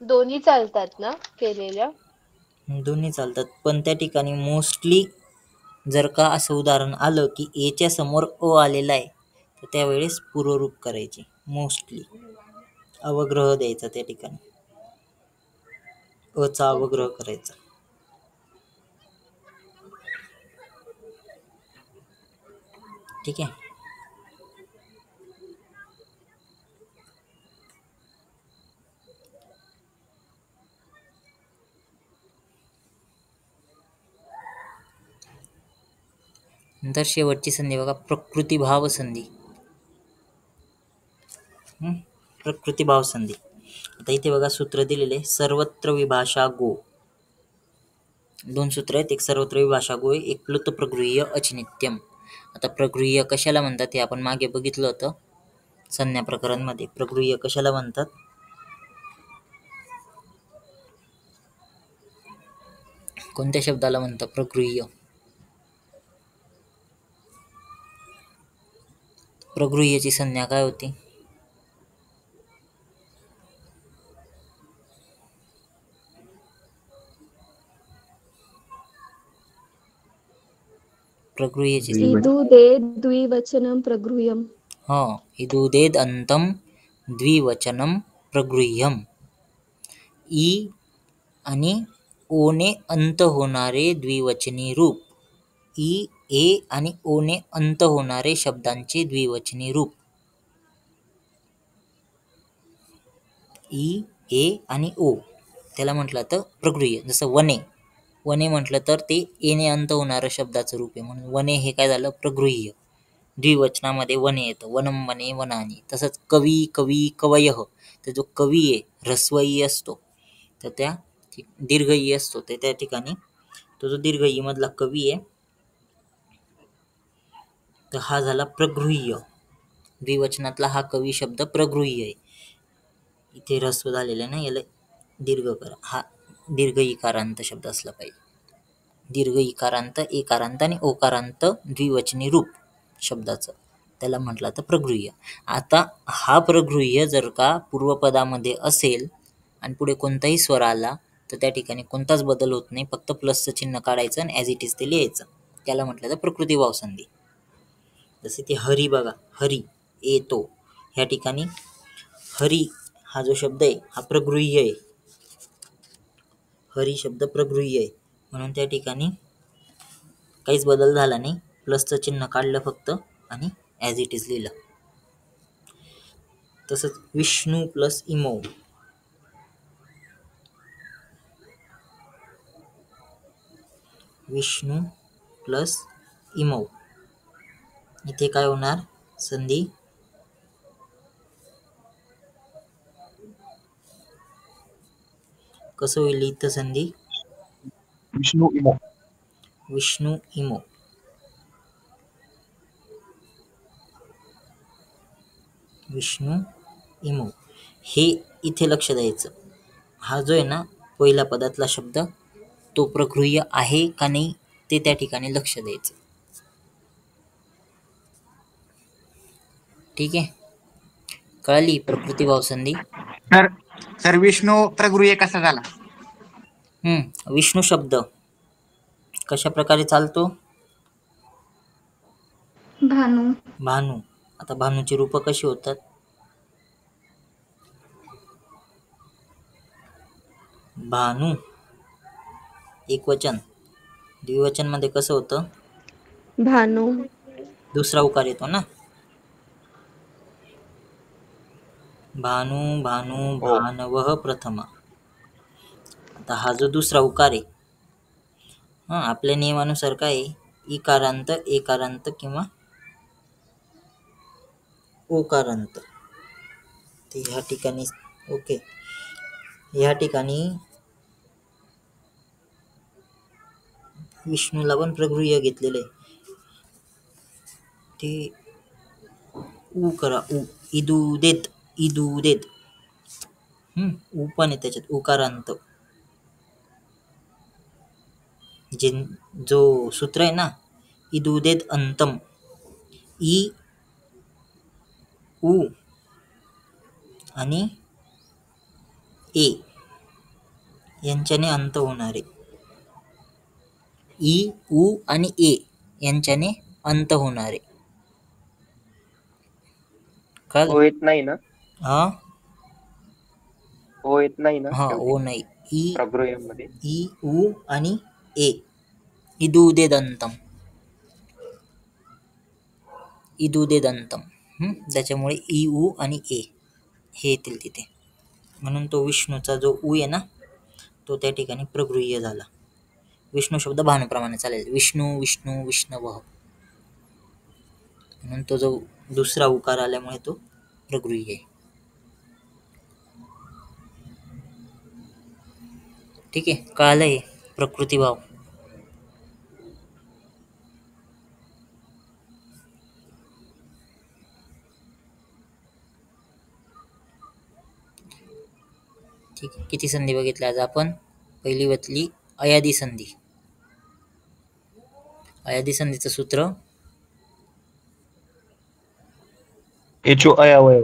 [SPEAKER 3] दोन्ही चालतात ना केलेल्या?
[SPEAKER 1] दोन्ही चालतात, पण त्या ठिकाणी मोस्टली जर का असं उदाहरण आलं की एच्या समोर अ आलेला आहे तर त्यावेळेस पूर्वरूप करायचे. मोस्टली अवग्रह द्यायचा त्या ठिकाणी, अचा अवग्रह करायचा. ठीक आहे. नंतर शेवटची संधी बघा, प्रकृतिभाव संधी. प्रकृतिभाव संधी. आता इथे बघा सूत्र दिलेले, सर्वत्र विभाषा गो. दोन सूत्र आहेत, एक सर्वत्र विभाषा गो, एक प्लुत प्रगृह्य अचिनित्यम. आता प्रगृह्य कशाला म्हणतात हे आपण मागे बघितलं होतं संज्ञा प्रकरणमध्ये. प्रगृह्य कशाला म्हणतात? कोणत्या शब्दाला म्हणतात प्रगृह्य? प्रगृह्यची संज्ञा काय होती? प्रगृह्यची
[SPEAKER 6] इदुदे द्विवचनं प्रगृह्यम्.
[SPEAKER 1] इदुदेद अंतम द्विवचनम प्रगृह्यम. ई आणि ओने अंत होणारे द्विवचनी रूप. ई, ए आणि ओने अंत होणारे शब्दांचे द्विवचनी रूप. ई, ए आणि ओ त्याला म्हटलं तर प्रगृह्य. जसं वने, वने म्हटलं तर ते एने अंत होणारं शब्दाचं रूप आहे, म्हणून वने हे काय झालं प्रगृह्य. द्विवचनामध्ये वने येतं, वनम वने वनानी. तसंच कवी, कवी, कवयः, तर जो कवी आहे ऱ्हस्व ई असतो, तर त्या दीर्घ ई असतो, तर त्या ठिकाणी तो जो दीर्घ ई मधला कवी आहे तर हा झाला प्रगृह्य. द्विवचनातला हा कवी शब्द प्रगृह्य आहे. इथे ऱ्हस्व झालेलं ना, याला दीर्घ करा. हा दीर्घ इकारांत शब्द असला पाहिजे. दीर्घ इकारांत, एकारांत आणि ओकारांत द्विवचनी रूप शब्दाचं, त्याला म्हटलं तर प्रगृह्य. आता हा प्रगृह्य जर का पूर्वपदामध्ये असेल आणि पुढे कोणताही स्वर आला तर त्या ठिकाणी कोणताच बदल होत नाही, फक्त प्लसचं चिन्ह काढायचं आणि ॲज इट इज ते लिहायचं. त्याला म्हटलं तर प्रकृतीभाव संधी. जसे ते हरी बघा, हरी येतो, ह्या ठिकाणी हरी हा जो शब्द आहे हा प्रगृह्य आहे. हरी शब्द प्रगृह्य आहे, म्हणून त्या ठिकाणी काहीच बदल झाला नाही, प्लसचं चिन्ह काढलं फक्त आणि ॲज इट इज लिहिलं. तसंच विष्णू प्लस इमो. विष्णू प्लस इमो, इथे काय होणार संधी कसं होईल इथं संधी
[SPEAKER 2] विष्णू इमो.
[SPEAKER 1] विष्णू इमो. विष्णू इमो हे इथे लक्ष द्यायचं. हा जो आहे ना पहिल्या पदातला शब्द तो प्रगृह्य आहे का नाही ते त्या ठिकाणी लक्ष द्यायचं. ठीक आहे, कळाली प्रकृतीभाव संधी.
[SPEAKER 5] सर विष्णू प्रगृह्य कसा झाला?
[SPEAKER 1] विष्णू शब्द कशा प्रकारे चालतो?
[SPEAKER 6] भानू.
[SPEAKER 1] भानू. आता भानूची रूप कशी होतात? भानू एकवचन. द्विवचन मध्ये कसं होतं?
[SPEAKER 6] भानू.
[SPEAKER 1] दुसरा उकार येतो ना, भानू, भानू, भानवः प्रथमा. आता हा जो दुसरा उकार आहे, आपल्या नियमानुसार काय आहे, इकारांत, एकारांत किंवा ओकारांत. ते ह्या ठिकाणी ओके, ह्या ठिकाणी विष्णूला पण प्रगृह्य घेतलेलं आहे. ते उ करा, उ, इदुदेत, इदुदेत. उ पण आहे त्याच्यात, उकारांत. जो सूत्र आहे ना, इदुदेत अंतम, ई, उ आणि ए यांच्याने अंत होणारे. ई, उ आणि ए यांच्याने अंत होणारे.
[SPEAKER 4] हो येत नाही ना,
[SPEAKER 1] हा,
[SPEAKER 4] हो येत नाही ना
[SPEAKER 1] ओ नाही. ई,
[SPEAKER 4] प्रगृह्यामध्ये.
[SPEAKER 1] ई, उ आणि ए. इदुदेदंतम, इदुदेदंतम. त्याच्यामुळे ई, उ आणि ए हे येतील तिथे, म्हणून तो विष्णूचा जो उ आहे ना तो त्या ठिकाणी प्रगृह्य झाला. विष्णू शब्द भानुप्रमाणे चालेल, विष्णू, विष्णू, विष्णवः, म्हणून तो जो दुसरा उकार आल्यामुळे तो प्रगृह्य आहे. ठीक आहे, कळालंय प्रकृतीभाव. ठीक आहे, किती संधी बघितल्या आज आपण? पहिली वतली अयादी संधी. अयादी संधीचं सूत्र
[SPEAKER 2] एचो अयावय.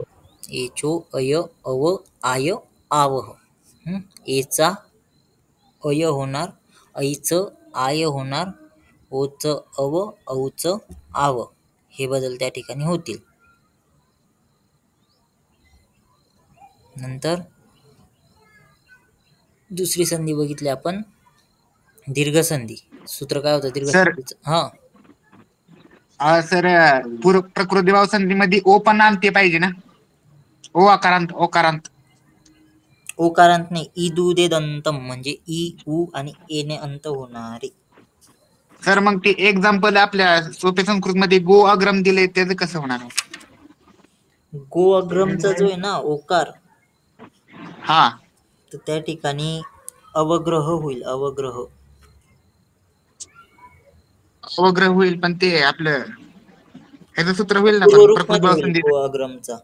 [SPEAKER 1] एचो अय अव आय आवह. एचा अय होणार, ऐचं आय होणार, ओच अव औच आव हे बदल त्या ठिकाणी होतील. नंतर दुसरी संधी बघितली आपण दीर्घ संधी. सूत्र काय होतं दीर्घ
[SPEAKER 5] सर
[SPEAKER 1] संधीचं? हा,
[SPEAKER 5] सर प्रकृतीभाव संधीमध्ये ओ पण आणते पाहिजे ना. ओ आकारांत ओकारांत.
[SPEAKER 1] ओकारांत नाही, ई दू दे दंतम म्हणजे ई उ आणि ए ने अंत होणारे.
[SPEAKER 5] सर मग ते एक्झाम्पल आपल्या सोप्या संस्कृत मध्ये गो अग्रम दिले त्याचं कसं होणार?
[SPEAKER 1] गो अग्रमचा जो आहे ना ओकार,
[SPEAKER 5] हा,
[SPEAKER 1] तर त्या ठिकाणी अवग्रह होईल. अवग्रह
[SPEAKER 5] अवग्रह होईल, पण ते आपलं ह्याचं सूत्र होईल ना पण
[SPEAKER 1] पूर्वरूप मध्ये
[SPEAKER 5] प्रकृतीभाव
[SPEAKER 1] होईल
[SPEAKER 5] संधी.
[SPEAKER 1] गो अग्रमचा.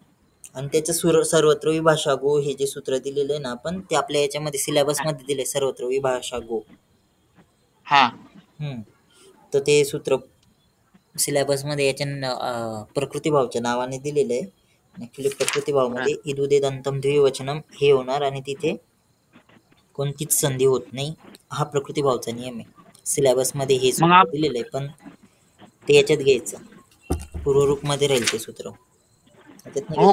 [SPEAKER 1] आणि त्याचं सर्वत्र विभाषा गो हे जे सूत्र दिलेलं आहे ना आपण, ते आपल्या याच्यामध्ये सिलेबस मध्ये दिले सर्वत्र विभाषा गो.
[SPEAKER 5] हा,
[SPEAKER 1] तर ते सूत्र सिलेबस मध्ये याच्या प्रकृतीभावच्या नावाने दिलेलं आहे. ऍक्च्युली प्रकृतीभावमध्ये इदुदे दंतम द्विवचनम हे होणार आणि तिथे कोणतीच संधी होत नाही. हा प्रकृतीभावचा नियम आहे. सिलेबस मध्ये हे
[SPEAKER 5] मग
[SPEAKER 1] सूत्र दिलेलं आहे, पण ते याच्यात घ्यायचं, पूर्वरूप मध्ये राहील ते सूत्र. त्याच्यात नाही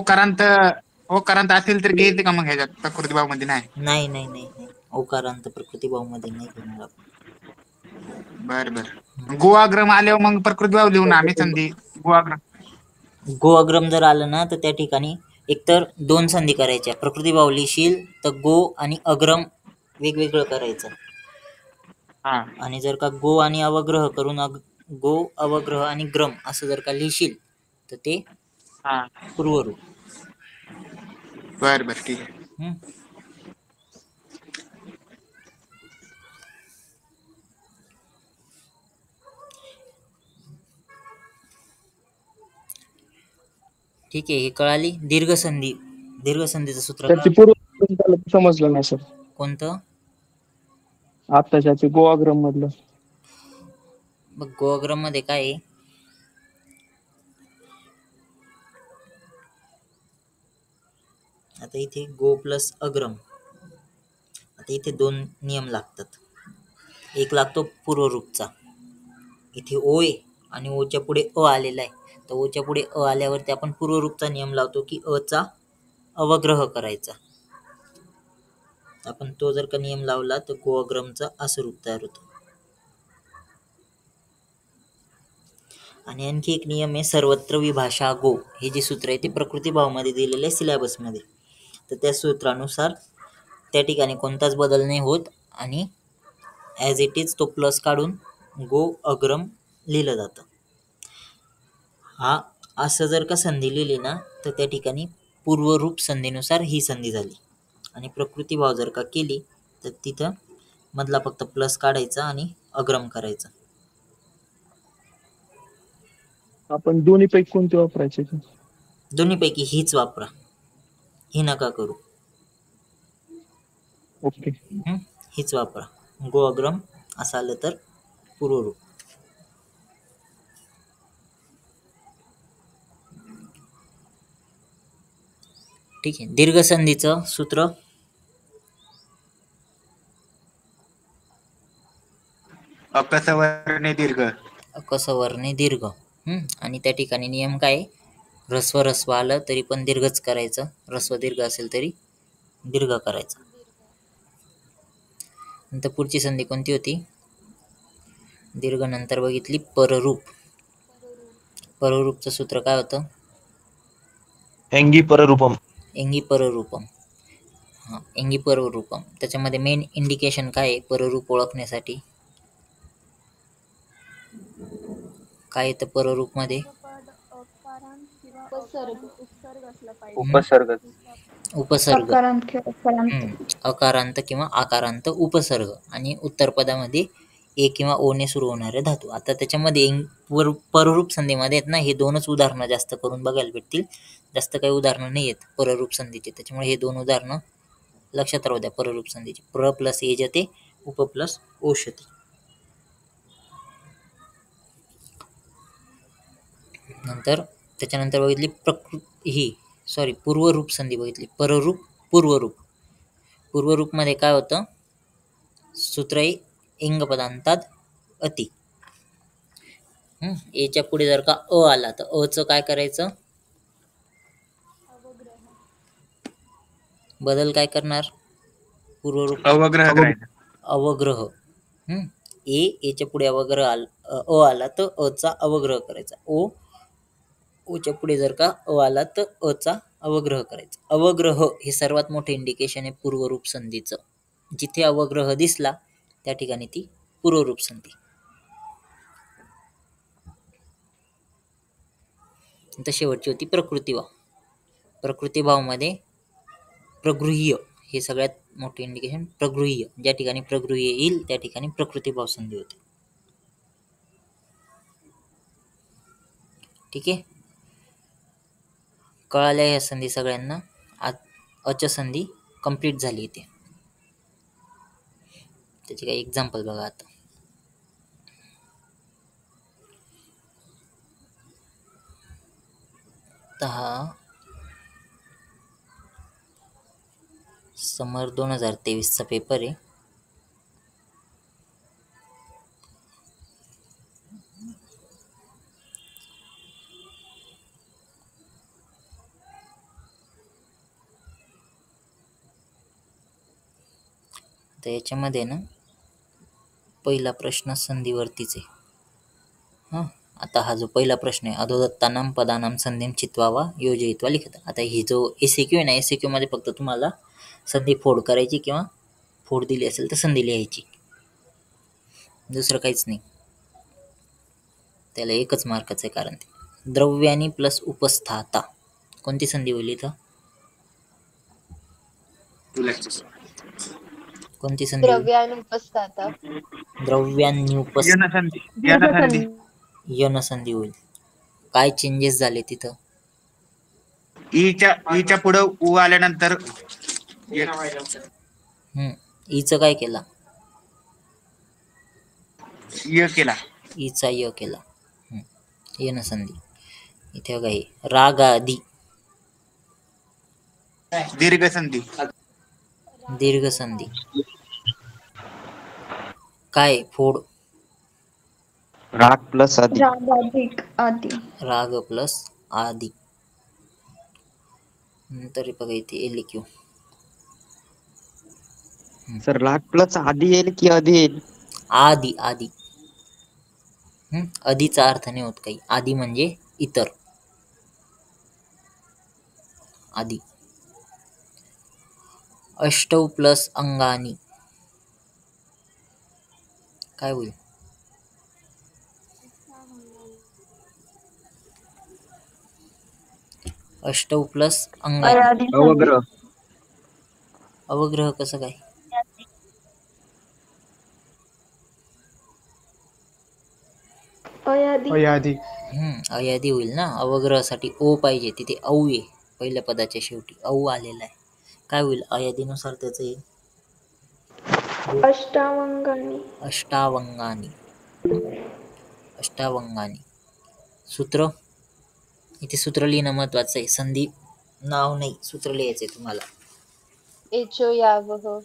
[SPEAKER 5] ओकारांत असेल तर घ्यायचे का मग ह्याच्यात प्रकृतीभाव मध्ये नाही?
[SPEAKER 1] नाही नाही नाही नाही, ओकारांत प्रकृतीभाव मध्ये नाही घेणार आपण.
[SPEAKER 5] बर गो अग्रम आल्यावर मग प्रकृतीभाव लिहू ना आम्ही संधी गो अग्रम.
[SPEAKER 1] गो अग्रम जर आलं ना तर त्या ठिकाणी एकतर दोन संधी करायच्या. प्रकृतीभाव लिहिशील तर गो आणि अग्रम वेगवेगळं करायचं.
[SPEAKER 5] हा,
[SPEAKER 1] आणि जर का गो आणि अवग्रह करून गो अवग्रह आणि ग्रम असं जर का लिहिशील तर ते
[SPEAKER 5] हा,
[SPEAKER 1] पूर्वरूप.
[SPEAKER 5] बर ठीक आहे.
[SPEAKER 1] हम्म. ठीक आहे, हे कळाली. दीर्घ संधीचं सूत्र
[SPEAKER 2] तर
[SPEAKER 1] काय
[SPEAKER 2] ते
[SPEAKER 1] होतं?
[SPEAKER 2] पूर्व समजलं नाही सर.
[SPEAKER 1] कोणतं?
[SPEAKER 2] आत्ताच्या ते गोवाग्रम मधलं.
[SPEAKER 1] बघ, गो अग्रम मध्ये काय आहे, आता इथे गो प्लस अग्रम, आता इथे दोन नियम लागतात. एक लागतो पूर्वरूपचा. इथे ओ आहे आणि ओच्या पुढे अ आलेला आहे, तर ओच्या पुढे अ आल्यावरती आपण पूर्वरूपचा नियम लावतो की अ चा अवग्रह करायचा. आपण तो जर का नियम लावला तर गो अग्रमचा असं रूप तयार होतं. आणि आणखी एक नियम आहे सर्वत्र विभाषा गो. हे जे सूत्र आहे ते प्रकृतीभावमध्ये दिलेलं आहे सिलेबसमध्ये. तर त्या सूत्रानुसार त्या ठिकाणी कोणताच बदल नाही होत आणि ॲज इट इज तो प्लस काढून गो अग्रम लिहिलं जातं. हा असं जर का संधी लिहिली ना तर त्या ठिकाणी पूर्वरूप संधीनुसार ही संधी झाली. आणि प्रकृतीभाव जर का केली तर तिथं मधला फक्त प्लस काढायचा आणि अग्रम करायचा.
[SPEAKER 2] आपण दोन्ही पैकी कोणते वापरायचे?
[SPEAKER 1] दोन्हीपैकी हीच वापरा, ही नका करू.
[SPEAKER 2] ओके.
[SPEAKER 1] हीच वापरा. गो अग्रम असं आलं तर पूर्वरूप. ठीक आहे. दीर्घ संधीचं सूत्र
[SPEAKER 5] अकसवर्णे दीर्घ.
[SPEAKER 1] अकसवर्णे दीर्घ. आणि त्या ठिकाणी नियम काय आहे? ऱ्हस्व आलं तरी पण दीर्घच करायचं, ऱ्हस्व दीर्घ असेल तरी दीर्घ करायचं. नंतर पुढची संधी कोणती होती? दीर्घ नंतर बघितली पररूप. पररूपचं सूत्र काय होतं?
[SPEAKER 2] एंगी पररूपम.
[SPEAKER 1] एंगी पररूपम. हां, एंगी पररूपम. त्याच्यामध्ये मेन इंडिकेशन काय आहे पररूप ओळखण्यासाठी? काय येतं पररूपमध्ये?
[SPEAKER 4] उपसर्ग.
[SPEAKER 1] उपसर्ग.
[SPEAKER 6] अकारांत किंवा अकारांत.
[SPEAKER 1] अकारांत किंवा आकारांत उपसर्ग आणि उत्तरपदामध्ये ए किंवा ओ ने सुरू होणारे धातू. आता त्याच्यामध्ये पररूप संधीमध्ये आहेत ना हे दोनच उदाहरणं जास्त करून बघायला भेटतील. जास्त काही उदाहरणं नाही आहेत पररूप संधीचे, त्याच्यामुळे हे दोन उदाहरणं लक्षात राहू द्या पररूप संधीची. प्र प्लस एजते, उप प्लस ओषते. नंतर त्याच्यानंतर बघितली पूर्वरूप संधी बघितली. पररूप, पूर्वरूप. पूर्वरूपमध्ये काय होतं? सूत्र आहे इंगपदांतात अति. एच्या पुढे जर का अ आला तर अ चं काय करायचं? बदल काय करणार? पूर्वरूप
[SPEAKER 5] अवग्रह करायचं.
[SPEAKER 1] अवग्रह. एच्या पुढे अवग्रह अ आला तर अ चा अवग्रह करायचा. ओच्या पुढे जर का अ आला तर अ चा अवग्रह करायचा. अवग्रह हे सर्वात मोठे इंडिकेशन आहे पूर्वरूप संधीचं. जिथे अवग्रह दिसला त्या ठिकाणी ती पूर्वरूप संधी. तर शेवटची होती प्रकृतिभाव. प्रकृतिभाव मध्ये प्रगृह्य हे सगळ्यात मोठे इंडिकेशन. प्रगृह्य, ज्या ठिकाणी प्रगृह्य येईल त्या ठिकाणी प्रकृतिभाव संधी होते. ठीक आहे, कळाल्या ह्या संधी सगळ्यांना? अच संधी कंप्लीट झाली इथे. त्याचे काही एक्झाम्पल बघा आता. समर 2023 चा पेपर आहे. तर याच्यामध्ये ना पहिला प्रश्न संधीवरतीच आहे. आता हा जो पहिला प्रश्न आहे, अधोदत्तानां पदानां संधिं चित्वा वा योजयित्वा लिखत. आता ही जो एसक्यू आहे ना, एसक्यू मध्ये फक्त तुम्हाला संधी फोड करायची किंवा फोड दिली असेल तर संधी लिहायची, दुसरं काहीच नाही. त्याला एकच मार्काचं आहे कारण ते द्रव्यानी प्लस उपस्थाता. कोणती संधी होईल इथं? कोणती संधी होईल?
[SPEAKER 3] द्रव्यानुपस्थाता.
[SPEAKER 5] यनसंधी.
[SPEAKER 1] यन संधी होईल. काय चेंजेस झाले तिथं?
[SPEAKER 5] ईच्या पुढे उ आल्यानंतर
[SPEAKER 1] ईचं काय केला?
[SPEAKER 5] य केला.
[SPEAKER 1] ईचा य केला. यन संधी. इथे बघा, हे राग आदी
[SPEAKER 5] दीर्घ संधी.
[SPEAKER 1] दीर्घ संधी. काय फोड?
[SPEAKER 7] राग प्लस आदि.
[SPEAKER 6] राग अधिक आदि.
[SPEAKER 1] राग प्लस आदि. तरी बघा इथे एलिक्यू.
[SPEAKER 7] सर राग प्लस आदि येईल की आधी येईल?
[SPEAKER 1] आदि. आदि. आधीचा अर्थ नाही होत काही. आदि म्हणजे इतर. आदि. अष्टौ प्लस अंगानी काय होईल? अष्टौ प्लस अंगानी.
[SPEAKER 7] अवग्रह.
[SPEAKER 1] अवग्रह कसं काय?
[SPEAKER 6] अयादी.
[SPEAKER 1] अयादी होईल ना. अवग्रहासाठी ओ पाहिजे, तिथे औ आहे पहिल्या पदाच्या शेवटी. औ आलेला आहे. काय होईल अयादीनुसार त्याचं? हे
[SPEAKER 6] अष्टावंगानी.
[SPEAKER 1] अष्टावंगानी. अष्टावंगानी. सूत्र, इथे सूत्र लिहिणं महत्वाचं आहे. संधी नाव नाही, सूत्र लिहायचंय तुम्हाला.
[SPEAKER 3] एचो यावह.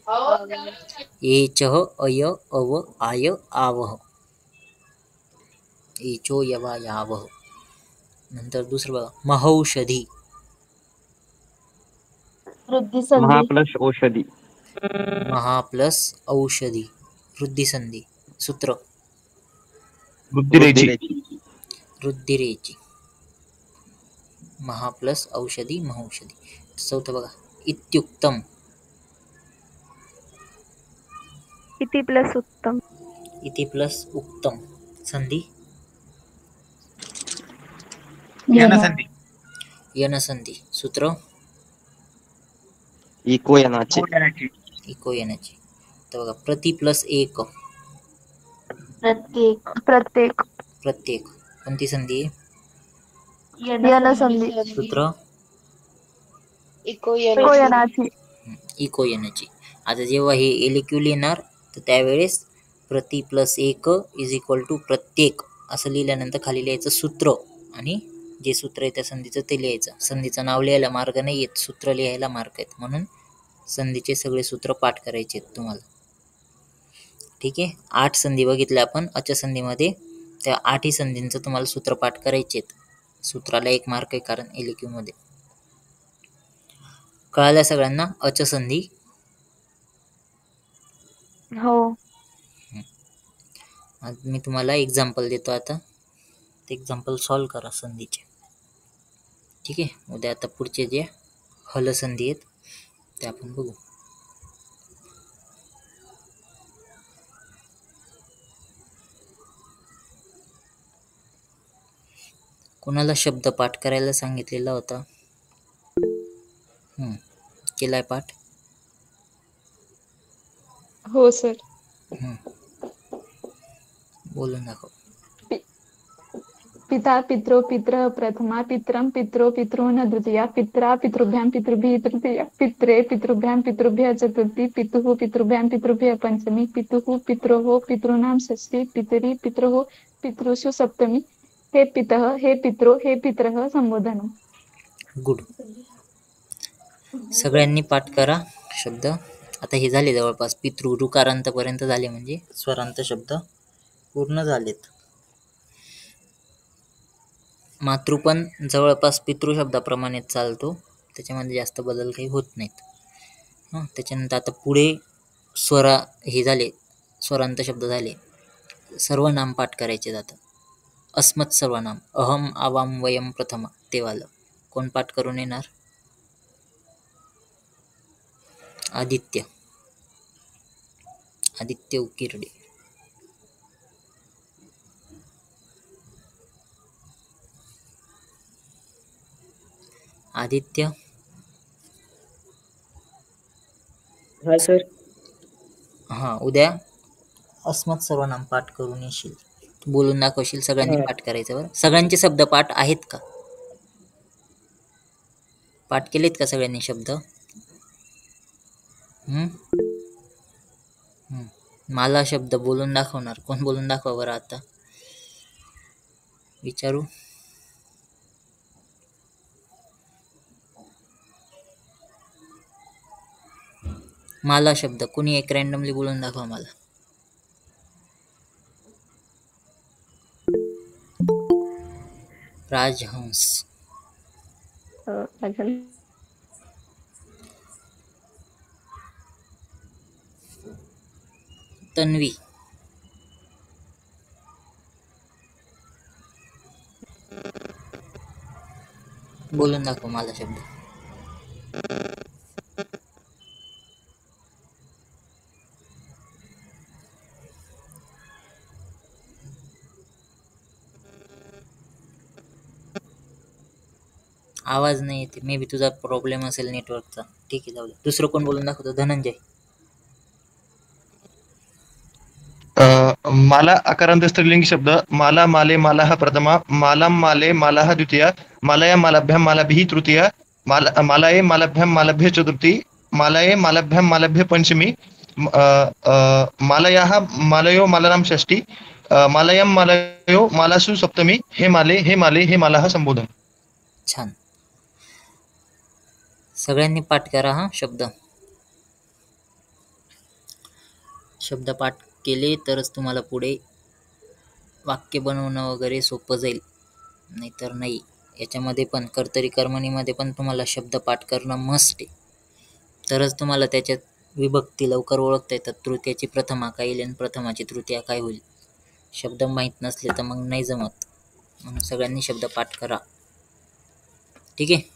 [SPEAKER 1] एचः अय अव आय आवह. एचो यवा यावह. नंतर दुसरं बघा, महौषधी.
[SPEAKER 7] महा प्लस औषधी.
[SPEAKER 1] महा प्लस औषधी. वृद्धी संधी. सूत्र वृद्धिरेची. महा प्लस औषधी महौषधी. चौथं बघा, इत्युक्तम.
[SPEAKER 6] इति प्लस उत्तम.
[SPEAKER 1] इति प्लस उत्तम. संधी
[SPEAKER 5] यनसंधी.
[SPEAKER 1] यनसंधी. सूत्र
[SPEAKER 7] इको येनाचे.
[SPEAKER 1] इको येण्याची. तर बघा, प्रति प्लस एक.
[SPEAKER 6] प्रत्येक.
[SPEAKER 1] प्रत्येक. कोणती संधी?
[SPEAKER 6] यनसंधी.
[SPEAKER 1] सूत्र
[SPEAKER 3] इको
[SPEAKER 6] येनाची.
[SPEAKER 1] इको येण्याची. आता जेव्हा हे एलिक्यू लिहिणार तर त्यावेळेस प्रति प्लस एक इज इक्वल टू प्रत्येक असं लिहिल्यानंतर खाली लिहायचं सूत्र, आणि जे सूत्र आहे त्या संधीचं ते लिहायचं. संधीचं नाव लिहायला मार्ग नाही आहेत, सूत्र लिहायला मार्ग आहेत. म्हणून संधीचे सगळे सूत्र पाठ करायचे आहेत तुम्हाला. ठीक आहे. 8 संधी बघितल्या आपण. अच संधीमध्ये त्या 8ही संधींचं तुम्हाला सूत्र पाठ करायचे आहेत. सूत्राला 1 मार्क आहे कारण LQ मध्ये. कळाल्या सगळ्यांना अच संधी?
[SPEAKER 6] हो.
[SPEAKER 1] आज मी तुम्हाला एक्झाम्पल देतो आता. ते एक्झाम्पल सॉल्व करा संधीचे. ठीक आहे. उद्या आता पुढचे जे हल संधी आहेत ते आपण बघू. कोणाला शब्द पाठ करायला सांगितलेला होता? केलाय पाठ?
[SPEAKER 8] हो सर.
[SPEAKER 1] बोलून दाखव.
[SPEAKER 8] पिता पित्रो पित्र प्रथमा पित्रम पित्रो पितॄन् द्वितीया पित्रा पितृभ्यां पितृभिः तृतीया पित्रे पितृभ्यां पितृभ्यः चतुर्थी पितुः पितृभ्यां पितृभ्यः पंचमी पितुः पित्रोः पितॄणां षष्ठी पितरी पित्रोः पितृषु सप्तमी हे पितः हे पित्रो हे पितरः संबोधनम्.
[SPEAKER 1] गुड. सगळ्यांनी पाठ करा शब्द. आता हे झाले जवळपास पितृ ऋकारांत पर्यंत झाले म्हणजे स्वरांत शब्द पूर्ण झालेत. मातृ पण जवळपास पितृ शब्दाप्रमाणेच चालतो, त्याच्यामध्ये जास्त बदल काही होत नाहीत. त्याच्यानंतर आता पुढे स्वरा हे झाले, स्वरांत शब्द झाले. सर्वनाम पाठ करायचे आता. अस्मत् सर्वनाम अहम आवाम वयम प्रथमा ते वालं कोण पाठ करून येणार? आदित्य. आदित्य उकिरडे. आदित्य.
[SPEAKER 7] हा सर.
[SPEAKER 1] उद्या अस्मत् सर्वनाम पाठ करून येशील. बोलून दाखवशील. सगळ्यांनी पाठ करायचं बरं. सगळ्यांचे शब्द पाठ आहेत का? पाठ केलेत का सगळ्यांनी शब्द? मला शब्द बोलून दाखवणार कोण? बोलून दाखवा बरं आता. विचारू. मला शब्द कोणी एक रॅन्डमली बोलून दाखवा मला. राजहंस. तन्वी. बोलून दाखव मला शब्द. आवाज नाही येते. मे बी तुझा प्रॉब्लेम असेल नेटवर्कचा. ठीक आहे, जाऊ दे. दुसरं कोण बोलून दाखवतो? धनंजय.
[SPEAKER 2] माला आकारांत स्त्रीलिंगी शब्द. माला माले माला हा प्रथमा. माला माले माला हा द्वितीया. मालया मालाभ्याम मालाभिः तृतीया. मालाये मालाभ्याम मालाभ्य चतुर्थी. मालाये मालाभ्याम मालाभ्य पंचमी. मालयाः मालयो मालानां षष्ठी. मालयम मालयो मालासु सप्तमी. हे माले हे मालाः संबोधन.
[SPEAKER 1] छान. सगळ्यांनी पाठ करा शब्द. शब्द पाठ केले तरच तुम्हाला पुढे वाक्य बनवणं वगैरे सोपं जाईल, नाहीतर नाही. याच्यामध्ये पण कर्तरी कर्मणीमध्ये पण तुम्हाला शब्द पाठ करणं मस्ट आहे. तरच तुम्हाला त्याच्यात विभक्ती लवकर ओळखता येतात. तृतीयाची प्रथमा काय येईल आणि प्रथमाची तृतीया काय होईल. शब्द माहीत नसले तर मग नाही जमत. म्हणून सगळ्यांनी शब्द पाठ करा. ठीक आहे.